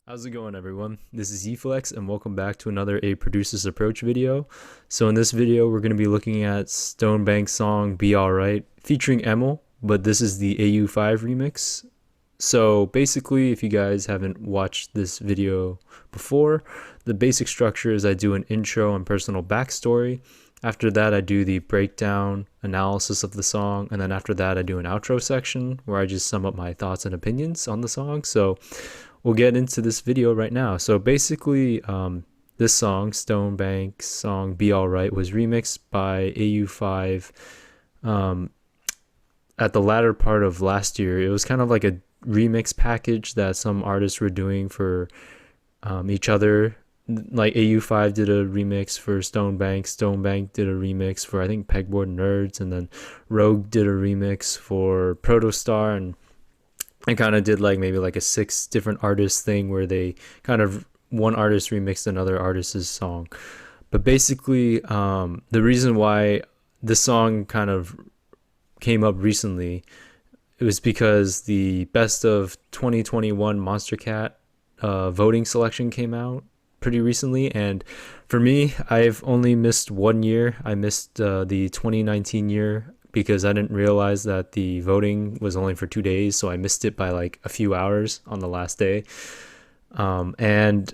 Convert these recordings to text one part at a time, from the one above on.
How's it going, everyone? This is Eflex and welcome back to another A Producer's Approach video. So in this video we're going to be looking at Stonebank's song Be Alright featuring Emel, but this is the Au5 remix. So basically, if you guys haven't watched this video before, the basic structure is I do an intro and personal backstory. After that I do the breakdown analysis of the song, and then after that I do an outro section where I just sum up my thoughts and opinions on the song. So we'll get into this video right now. So basically, this song, Stonebank's song Be Alright, was remixed by Au5 at the latter part of last year. It was kind of like a remix package that some artists were doing for each other. Like Au5 did a remix for Stonebank, Stonebank did a remix for I think Pegboard Nerds, and then Rogue did a remix for Protostar, and I kind of did like maybe like a 6 different artists thing where they kind of one artist remixed another artist's song. But basically, the reason why this song kind of came up recently, it was because the best of 2021 Monstercat voting selection came out pretty recently, and for me, I've only missed 1 year. I missed the 2019 year because I didn't realize that the voting was only for 2 days, so I missed it by like a few hours on the last day. And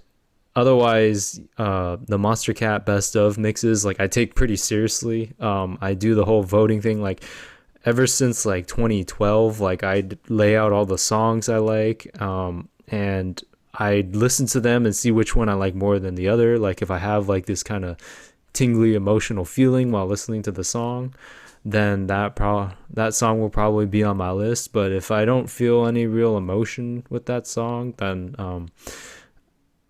otherwise, the Monstercat best of mixes, like I take pretty seriously. I do the whole voting thing like ever since like 2012. Like I'd lay out all the songs I like, and I'd listen to them and see which one I like more than the other. Like if I have like this kind of tingly emotional feeling while listening to the song, then that song will probably be on my list. But if I don't feel any real emotion with that song, then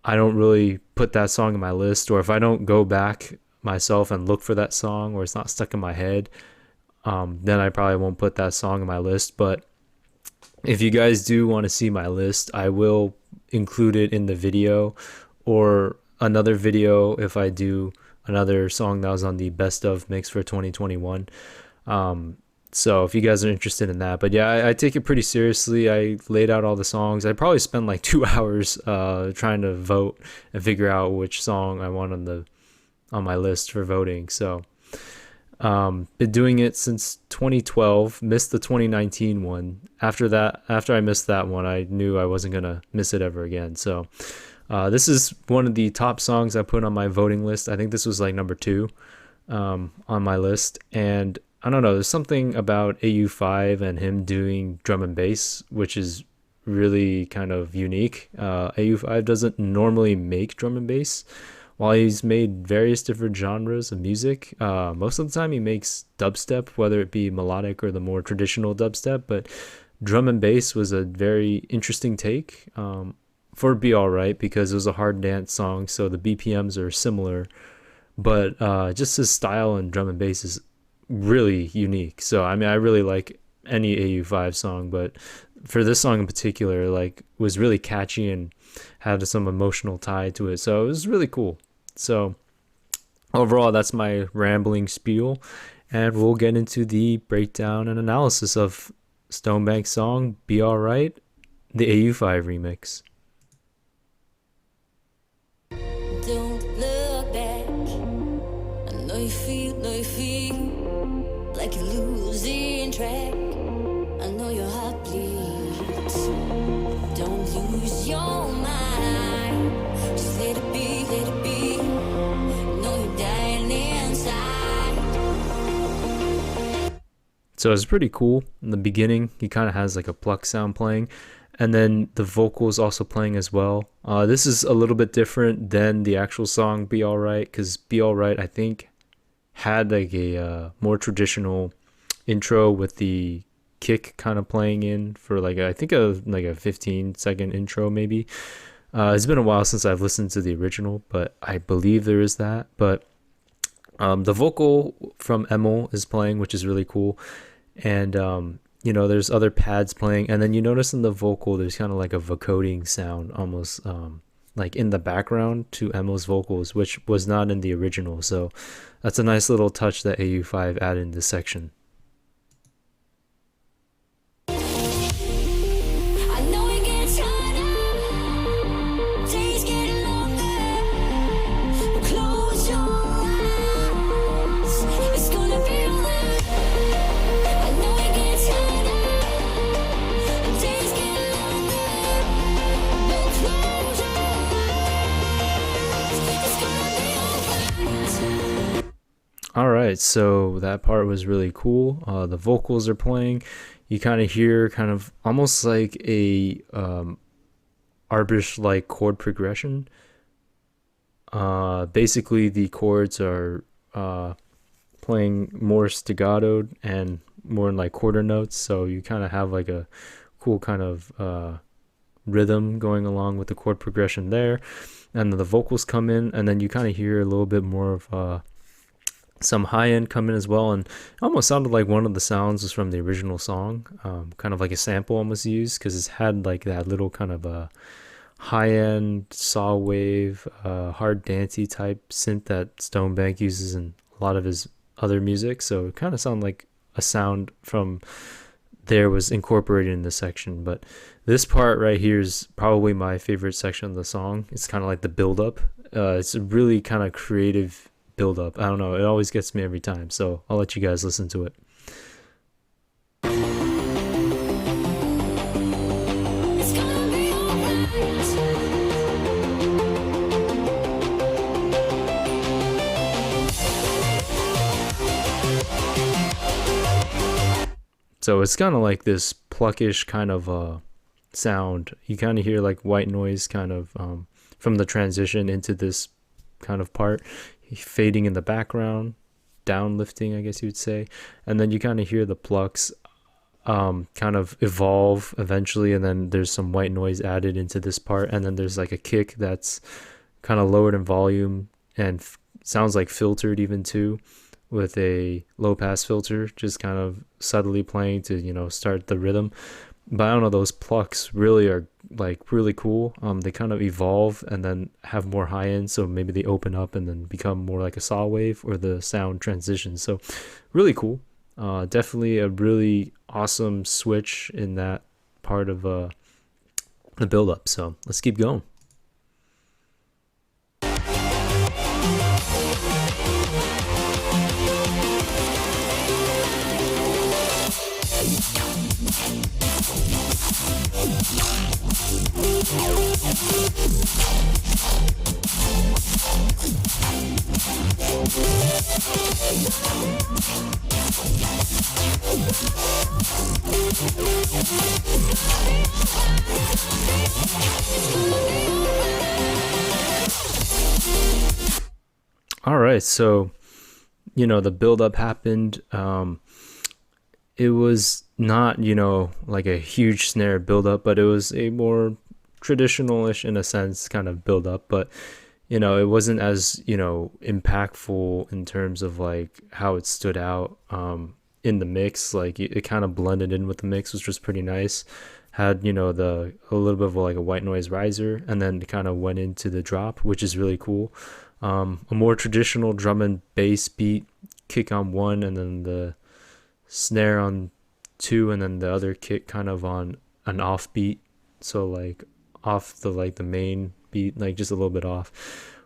I don't really put that song in my list. Or if I don't go back myself and look for that song, or it's not stuck in my head, then I probably won't put that song in my list. But if you guys do want to see my list, I will include it in the video, or another video if I do another song that was on the best of mix for 2021. So if you guys are interested in that. But yeah, I take it pretty seriously. I laid out all the songs. I probably spent like 2 hours trying to vote and figure out which song I want on my list for voting. So been doing it since 2012. Missed the 2019 one. After I missed that one, I knew I wasn't gonna miss it ever again. So this is one of the top songs I put on my voting list. I think this was like number 2 on my list. And I don't know, there's something about Au5 and him doing drum and bass, which is really kind of unique. Au5 doesn't normally make drum and bass. While he's made various different genres of music, most of the time he makes dubstep, whether it be melodic or the more traditional dubstep. But drum and bass was a very interesting take for Be Alright, because it was a hard dance song, so the BPMs are similar. But just his style and drum and bass is really unique. So I mean, I really like any Au5 song, but for this song in particular, like, was really catchy and had some emotional tie to it. So it was really cool. So overall, that's my rambling spiel, and we'll get into the breakdown and analysis of Stonebank's song Be Alright, the Au5 remix. Don't look back. I know you feel like you're losing track. I know your heart bleeds. Don't lose your mind. Just let it be, let it be. Know you're dying inside. So it's pretty cool. In the beginning, he kind of has like a pluck sound playing, and then the vocals also playing as well. This is a little bit different than the actual song Be Alright, because Be Alright, I think, had like a more traditional intro with the kick kind of playing in for like I think a 15-second intro maybe. It's been a while since I've listened to the original, but I believe there is that. But the vocal from Emel is playing, which is really cool. And there's other pads playing, and then you notice in the vocal there's kind of like a vocoding sound almost like in the background to Emel's vocals, which was not in the original. So that's a nice little touch that Au5 added in this section. I know you get tired of right, so that part was really cool. The vocals are playing. You kind of hear kind of almost like a arbish like chord progression. Basically, the chords are playing more staccato and more in like quarter notes, so you kind of have like a cool kind of rhythm going along with the chord progression there. And then the vocals come in, and then you kind of hear a little bit more of some high end come in as well, and it almost sounded like one of the sounds was from the original song, kind of like a sample almost used, because it's had like that little kind of high end saw wave, hard dancey type synth that Stonebank uses in a lot of his other music. So it kind of sounded like a sound from there was incorporated in this section. But this part right here is probably my favorite section of the song. It's kind of like the build up. It's a really kind of creative build up. I don't know, it always gets me every time, so I'll let you guys listen to it. It's gonna be alright. So it's kind of like this pluckish kind of sound. You kind of hear like white noise kind of from the transition into this kind of part, fading in the background, down lifting, I guess you would say. And then you kind of hear the plucks kind of evolve eventually, and then there's some white noise added into this part, and then there's like a kick that's kind of lowered in volume and sounds like filtered even too, with a low pass filter just kind of subtly playing to, you know, start the rhythm. But I don't know, those plucks really are like really cool. They kind of evolve and then have more high end, so maybe they open up and then become more like a saw wave, or the sound transitions. So really cool. Definitely a really awesome switch in that part of the build up. So let's keep going. All right, so you know the build up happened. It was not, you know, like a huge snare build up, but it was a more traditional-ish in a sense kind of build up. But you know, it wasn't as, you know, impactful in terms of like how it stood out in the mix. Like it kind of blended in with the mix, which was pretty nice. Had, you know, the a little bit of like a white noise riser, and then kind of went into the drop, which is really cool. A more traditional drum and bass beat, kick on one, and then the snare on two, and then the other kick kind of on an off beat. So like off the like the main beat, like just a little bit off,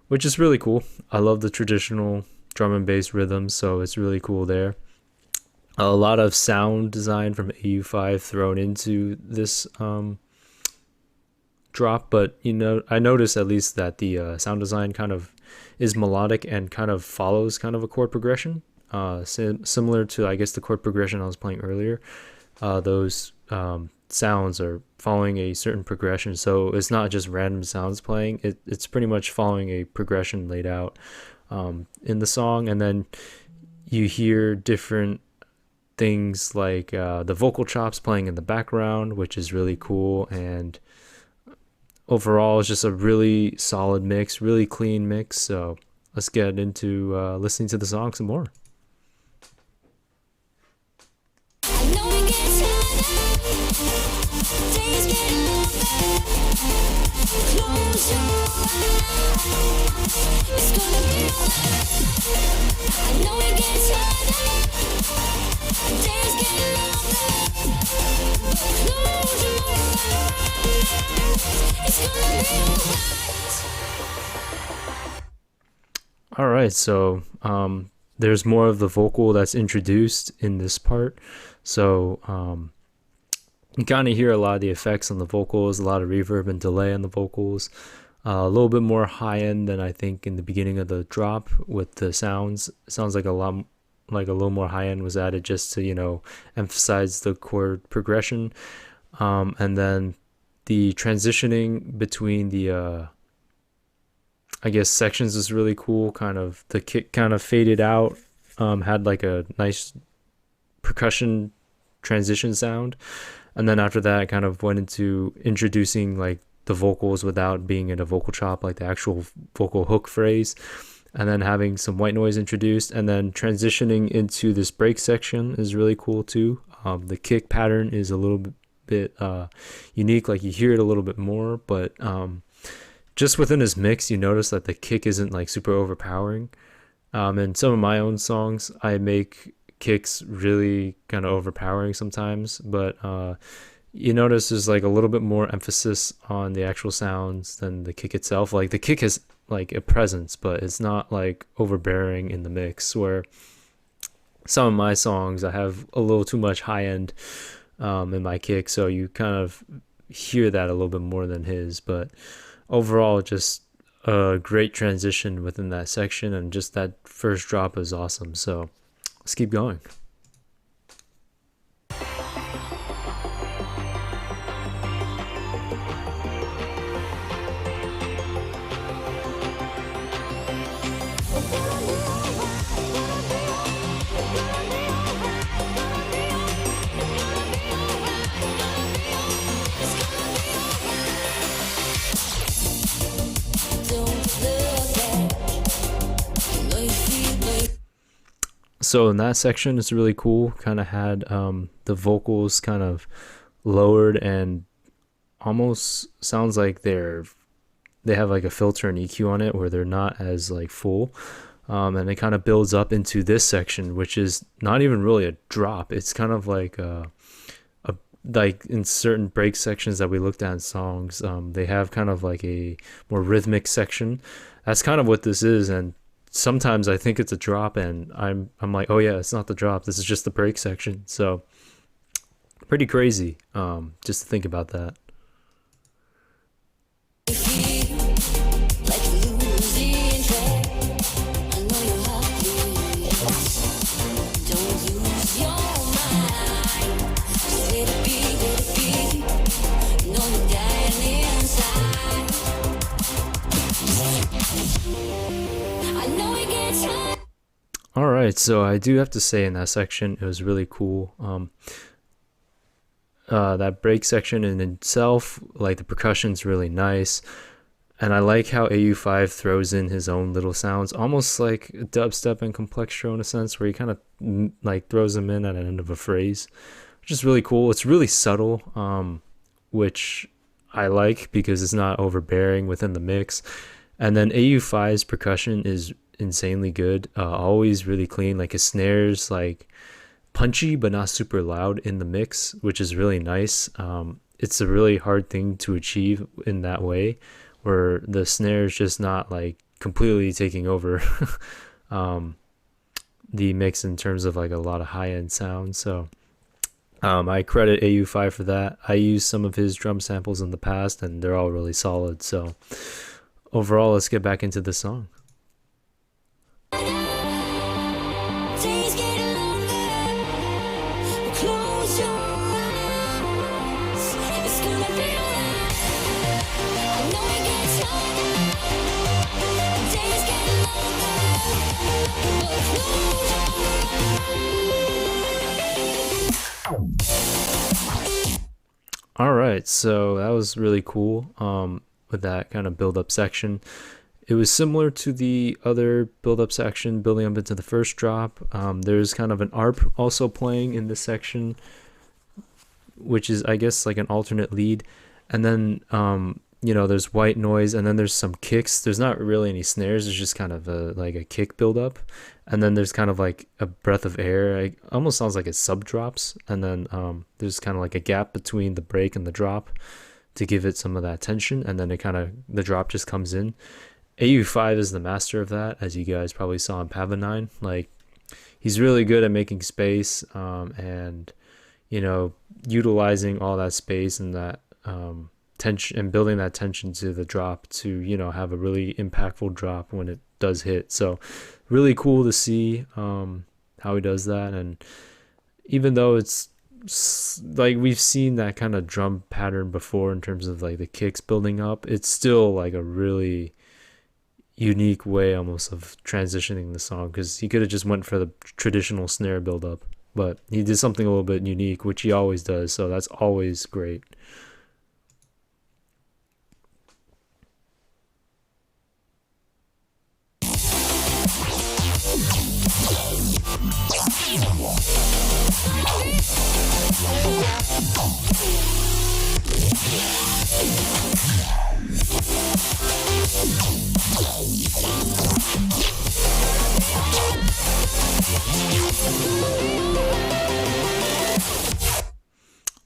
which is really cool. I love the traditional drum and bass rhythms, so it's really cool there. A lot of sound design from Au5 thrown into this drop, but you know, I noticed at least that the sound design kind of is melodic and kind of follows kind of a chord progression, similar to, I guess, the chord progression I was playing earlier. Those sounds are following a certain progression, so it's not just random sounds playing. It's pretty much following a progression laid out in the song, and then you hear different things like the vocal chops playing in the background, which is really cool. And overall, it's just a really solid mix, really clean mix. So let's get into listening to the song some more. I know it gets harder, days get longer. Close your eyes, it's gonna be alright. I know it gets harder, days get longer. Close your eyes, it's gonna be alright. All right, so there's more of the vocal that's introduced in this part. So you kind of hear a lot of the effects on the vocals, a lot of reverb and delay on the vocals, a little bit more high end than I think in the beginning of the drop with the sounds. It sounds like a lot like a little more high end was added just to emphasize the chord progression. And then the transitioning between the I guess sections is really cool. Kind of the kick kind of faded out, had like a nice percussion transition sound, and then after that, kind of went into introducing like the vocals without being in a vocal chop, like the actual vocal hook phrase, and then having some white noise introduced, and then transitioning into this break section is really cool too. The kick pattern is a little bit unique, like you hear it a little bit more, but just within his mix, you notice that the kick isn't like super overpowering. In some of my own songs, I make kicks really kind of overpowering sometimes, but you notice there's like a little bit more emphasis on the actual sounds than the kick itself. Like the kick has like a presence, but it's not like overbearing in the mix. Where some of my songs, I have a little too much high end in my kick, so you kind of hear that a little bit more than his. But overall, just a great transition within that section, and just that first drop is awesome. So let's keep going. So in that section, it's really cool. Kind of had the vocals kind of lowered, and almost sounds like they have like a filter and EQ on it, where they're not as like full. And it kind of builds up into this section, which is not even really a drop. It's kind of like like in certain break sections that we looked at in songs, they have kind of like a more rhythmic section. That's kind of what this is. And sometimes I think it's a drop, and I'm like, oh yeah, it's not the drop, this is just the break section. So pretty crazy, just to think about that. All right, so I do have to say in that section, it was really cool. That break section in itself, like the percussion's really nice. And I like how Au5 throws in his own little sounds, almost like dubstep and complextro in a sense, where he kind of like throws them in at the end of a phrase, which is really cool. It's really subtle, which I like because it's not overbearing within the mix. And then Au5's percussion is insanely good, always really clean. Like his snares, like punchy but not super loud in the mix, which is really nice. It's a really hard thing to achieve in that way, where the snare is just not like completely taking over the mix in terms of like a lot of high-end sounds. So I credit Au5 for that. I used some of his drum samples in the past, and they're all really solid. So overall, let's get back into the song. All right, so that was really cool with that kind of build-up section. It was similar to the other build-up section, building up into the first drop. There's kind of an ARP also playing in this section, which is, I guess, like an alternate lead. And then, there's white noise, and then there's some kicks. There's not really any snares. It's just kind of like a kick build-up. And then there's kind of like a breath of air. It almost sounds like it sub-drops. And then there's kind of like a gap between the break and the drop to give it some of that tension. And then the drop just comes in. Au5 is the master of that, as you guys probably saw in Pavonine. Like, he's really good at making space and, utilizing all that space and that tension, and building that tension to the drop to, have a really impactful drop when it does hit. So really cool to see. how he does that. And even though it's like we've seen that kind of drum pattern before in terms of like the kicks building up, it's still like a really unique way almost of transitioning the song, because he could have just went for the traditional snare build up, but he did something a little bit unique, which he always does, so that's always great.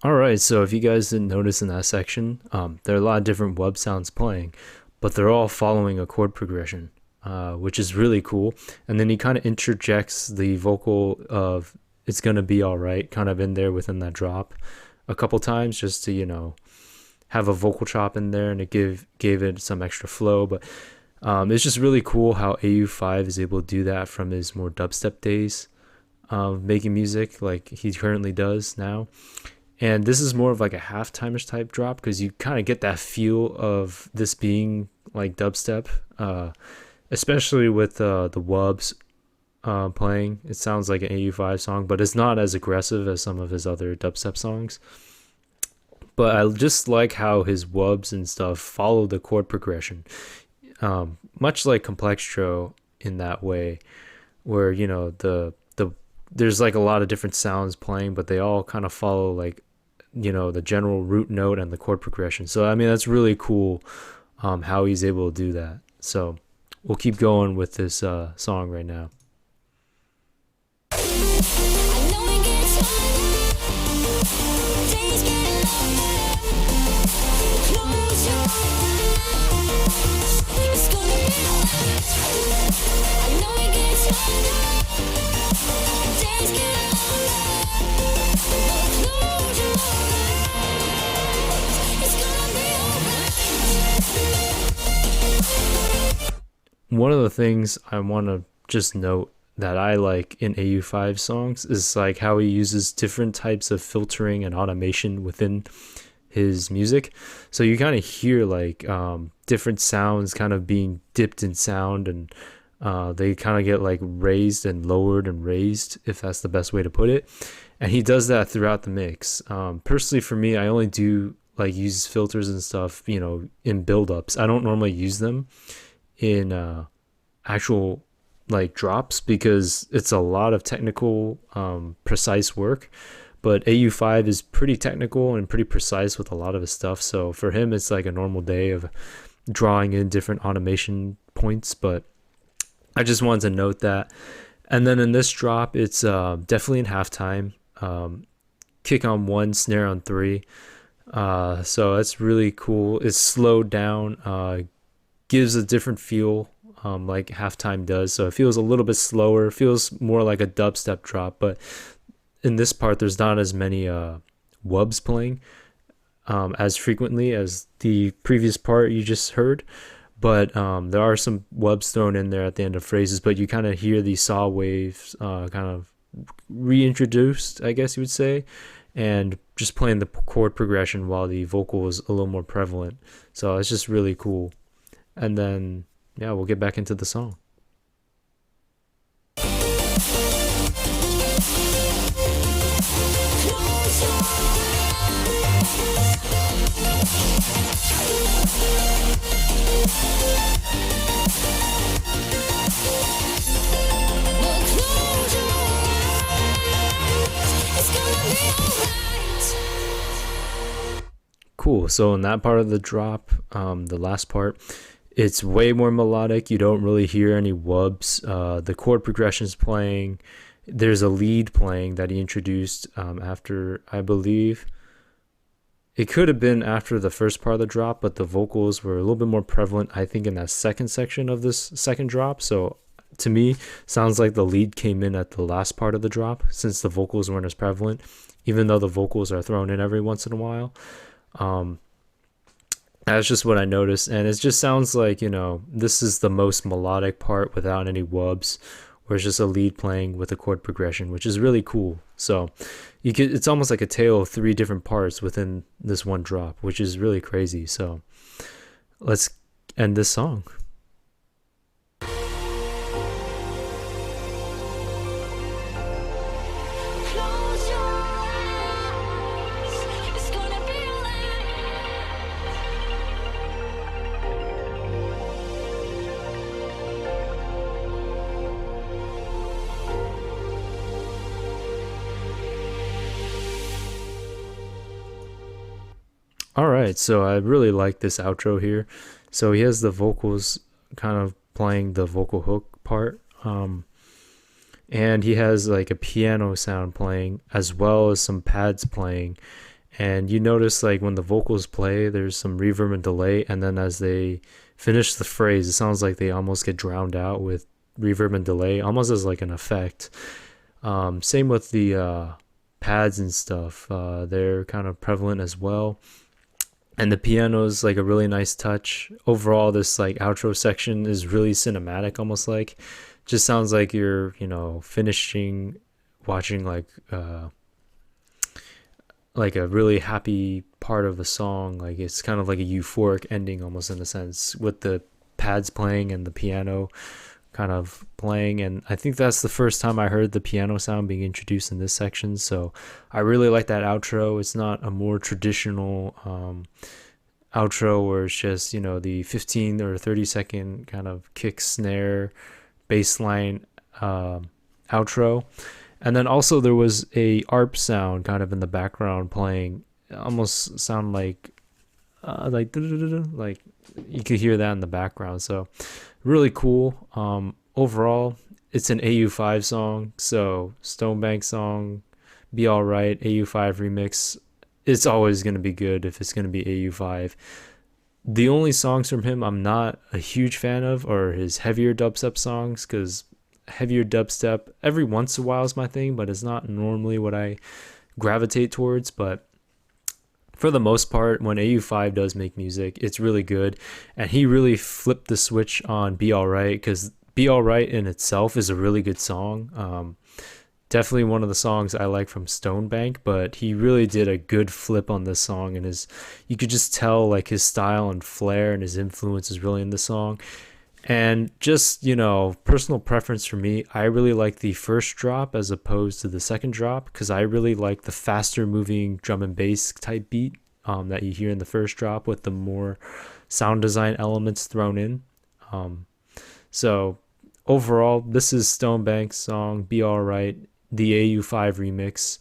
All right, so if you guys didn't notice in that section, there are a lot of different wub sounds playing, but they're all following a chord progression, which is really cool. And then he kind of interjects the vocal of "It's gonna be all right" kind of in there within that drop a couple times, just to have a vocal chop in there, and it gave it some extra flow. But it's just really cool how AU5 is able to do that from his more dubstep days of making music like he currently does now. And this is more of like a half-timers type drop, because you kind of get that feel of this being like dubstep, especially with the wubs playing. It sounds like an AU5 song, but it's not as aggressive as some of his other dubstep songs. But I just like how his wubs and stuff follow the chord progression, much like Complextro in that way, where there's like a lot of different sounds playing, but they all kind of follow like the general root note and the chord progression. So I mean, that's really cool, how he's able to do that. So we'll keep going with this song right now. One of the things I want to just note that I like in AU5 songs is like how he uses different types of filtering and automation within his music. So you kind of hear like different sounds kind of being dipped in sound, and they kind of get like raised and lowered and raised, if that's the best way to put it. And he does that throughout the mix. Personally, for me, I only do like use filters and stuff, in build-ups. I don't normally use them in actual like drops, because it's a lot of technical precise work. But AU5 is pretty technical and pretty precise with a lot of his stuff, so for him it's like a normal day of drawing in different automation points. But I just wanted to note that. And then in this drop, it's definitely in halftime, kick on 1, snare on 3, so that's really cool. It's slowed down, gives a different feel, like halftime does. So it feels a little bit slower, feels more like a dubstep drop. But in this part, there's not as many wubs playing as frequently as the previous part you just heard. But there are some wubs thrown in there at the end of phrases, but you kind of hear the saw waves kind of reintroduced, I guess you would say, and just playing the chord progression while the vocal is a little more prevalent. So it's just really cool. And then, yeah, we'll get back into the song. Cool. So in that part of the drop, the last part, it's way more melodic. You don't really hear any wubs. The chord progression's playing. There's a lead playing that he introduced after, I believe. It could have been after the first part of the drop, but the vocals were a little bit more prevalent, I think, in that second section of this second drop. So to me, sounds like the lead came in at the last part of the drop, since the vocals weren't as prevalent, even though the vocals are thrown in every once in a while. That's just what I noticed, and it just sounds like, this is the most melodic part without any wubs, where it's just a lead playing with a chord progression, which is really cool. So it's almost like a tale of three different parts within this one drop, which is really crazy. So let's end this song. All right, so I really like this outro here. So he has the vocals kind of playing the vocal hook part, and he has like a piano sound playing as well as some pads playing. And you notice like when the vocals play, there's some reverb and delay, and then as they finish the phrase, it sounds like they almost get drowned out with reverb and delay, almost as like an effect. Same with the pads and stuff; they're kind of prevalent as well. And the piano is like a really nice touch. Overall, this like outro section is really cinematic, almost like just sounds like you're, finishing watching like a really happy part of the song. Like it's kind of like a euphoric ending almost in a sense, with the pads playing and the piano kind of playing. And I think that's the first time I heard the piano sound being introduced in this section, so I really like that outro. It's not a more traditional outro where it's just the 15 or 30-second kind of kick, snare, bass line outro. And then also there was a ARP sound kind of in the background playing. It almost sound like like you could hear that in the background. So really cool. Overall, it's an Au5 song, so Stonebank song, Be Alright, Au5 remix. It's always going to be good if it's going to be Au5. The only songs from him I'm not a huge fan of are his heavier dubstep songs, because heavier dubstep every once in a while is my thing, but it's not normally what I gravitate towards. But for the most part, when Au5 does make music, it's really good. And he really flipped the switch on Be Alright, because Be Alright in itself is a really good song. Definitely one of the songs I like from Stonebank, but he really did a good flip on this song, and you could just tell like his style and flair and his influence is really in the song. And just, personal preference for me, I really like the first drop as opposed to the second drop, because I really like the faster moving drum and bass type beat that you hear in the first drop with the more sound design elements thrown in. So overall, this is Stonebank's song, Be Alright, the Au5 remix.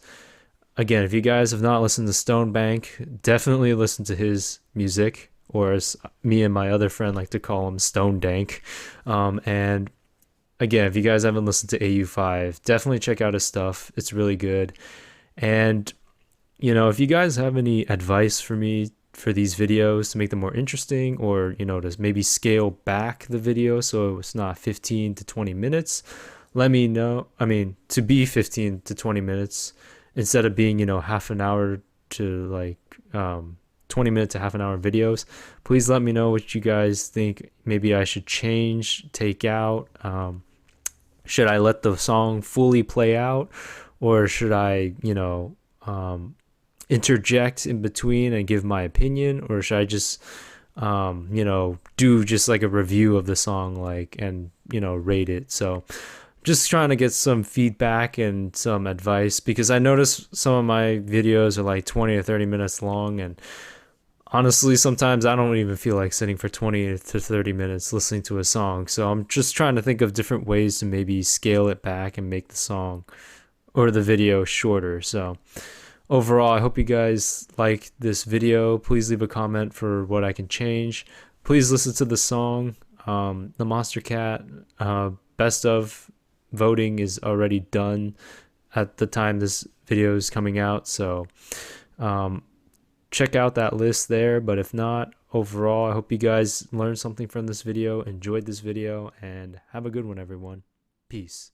Again, if you guys have not listened to Stonebank, definitely listen to his music, or as me and my other friend like to call him, Stone Dank. And again, if you guys haven't listened to Au5, definitely check out his stuff. It's really good. And, if you guys have any advice for me for these videos to make them more interesting, or, to maybe scale back the video so it's not 15 to 20 minutes, let me know. I mean, to be 15 to 20 minutes instead of being, half an hour to like 20 minutes to half an hour videos. Please let me know what you guys think. Maybe I should change, take out. Should I let the song fully play out, or should I, interject in between and give my opinion, or should I just, do just like a review of the song, and rate it? So just trying to get some feedback and some advice, because I noticed some of my videos are like 20 or 30 minutes long, and honestly, sometimes I don't even feel like sitting for 20 to 30 minutes listening to a song. So I'm just trying to think of different ways to maybe scale it back and make the song or the video shorter. So overall, I hope you guys like this video. Please leave a comment for what I can change. Please listen to the song. The Monstercat best of voting is already done at the time this video is coming out. So check out that list there. But if not, overall, I hope you guys learned something from this video, enjoyed this video, and have a good one, everyone. Peace.